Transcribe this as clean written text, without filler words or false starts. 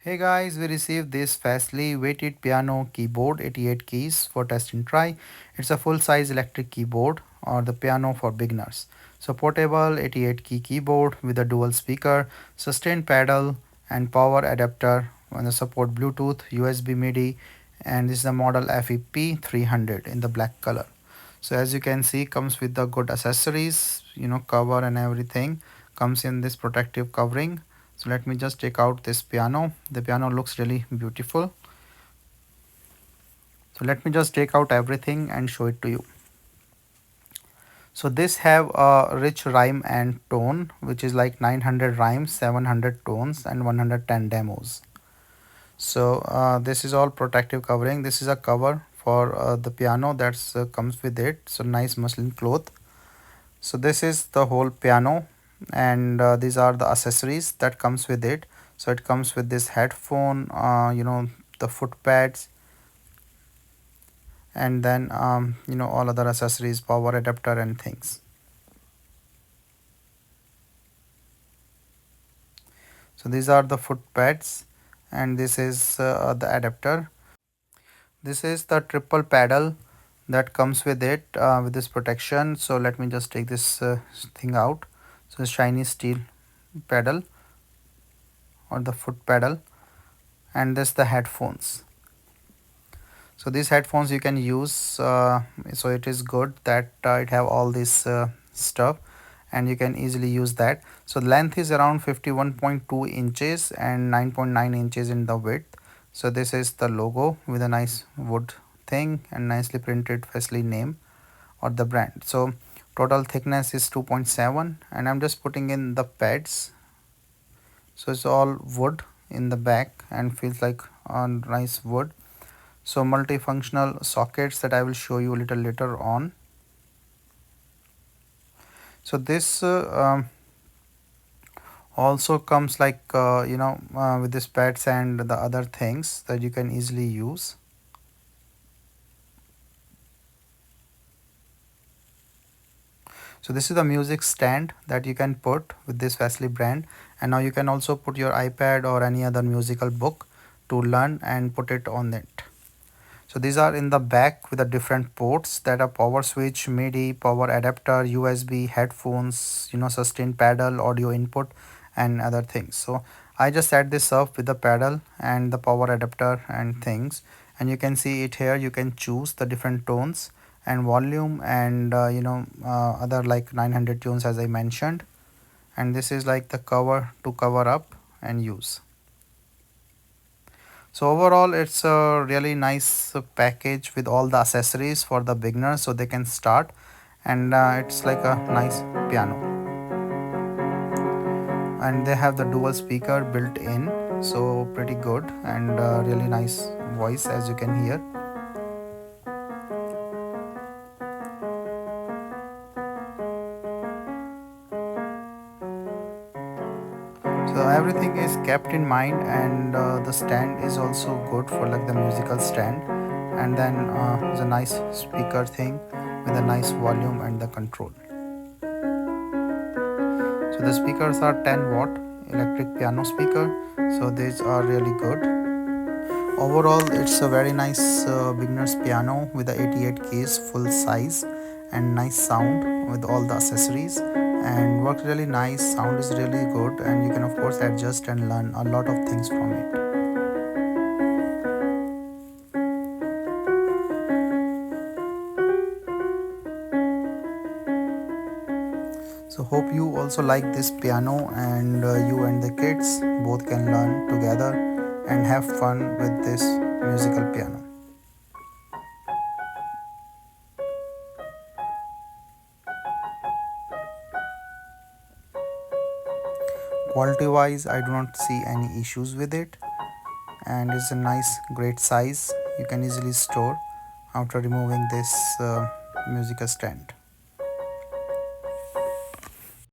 Hey guys, we received this Fesley weighted piano keyboard 88 keys for test and try. It's a full size electric keyboard or the piano for beginners. So portable 88 key keyboard with a dual speaker, sustain pedal and power adapter and the support Bluetooth, USB MIDI, and this is the model FEP 300 in the black color. So as you can see, comes with the good accessories, cover and everything comes in this protective covering. So let me just take out this piano. The piano looks really beautiful. So let me just take out everything and show it to you. So this have a rich rhyme and tone, which is like 900 rhymes, 700 tones and 110 demos. So this is all protective covering. This is a cover for the piano that's comes with it. So nice muslin cloth. So this is the whole piano, and these are the accessories that comes with it. So it comes with this headphone, the foot pads, and then all other accessories, power adapter and things. So these are the foot pads, and this is the adapter. This is the triple pedal that comes with it, with this protection. So let me just take this thing out. So shiny steel pedal or the foot pedal, and this the headphones. So these headphones you can use, so it is good that it have all this stuff, and you can easily use that. So length is around 51.2 inches and 9.9 inches in the width. So this is the logo with a nice wood thing and nicely printed Fesley name or the brand. So total thickness is 2.7, and I'm just putting in the pads. So it's all wood in the back and feels like a nice wood. So multifunctional sockets that I will show you a little later on. So this also comes like with this pads and the other things that you can easily use. So this is the music stand that you can put with this Fesley brand, and now you can also put your iPad or any other musical book to learn and put it on it. So these are in the back with the different ports that are power switch, MIDI, power adapter, USB, headphones, sustain pedal, audio input and other things. So I just set this up with the pedal and the power adapter and things, and you can see it here. You can choose the different tones and volume and other like 900 tunes as I mentioned, and this is like the cover to cover up and use. So overall it's a really nice package with all the accessories for the beginners so they can start, and it's like a nice piano, and they have the dual speaker built in, so pretty good and really nice voice as you can hear. So everything is kept in mind, and the stand is also good for like the musical stand, and then there's a nice speaker thing with a nice volume and the control. So the speakers are 10-watt electric piano speaker, so these are really good. Overall it's a very nice beginner's piano with the 88 keys, full size and nice sound with all the accessories, and works really nice. Sound is really good, and you can of course adjust and learn a lot of things from it. So hope you also like this piano, and you and the kids both can learn together and have fun with this musical piano. Quality wise I do not see any issues with it, and it's a nice great size. You can easily store after removing this musical stand.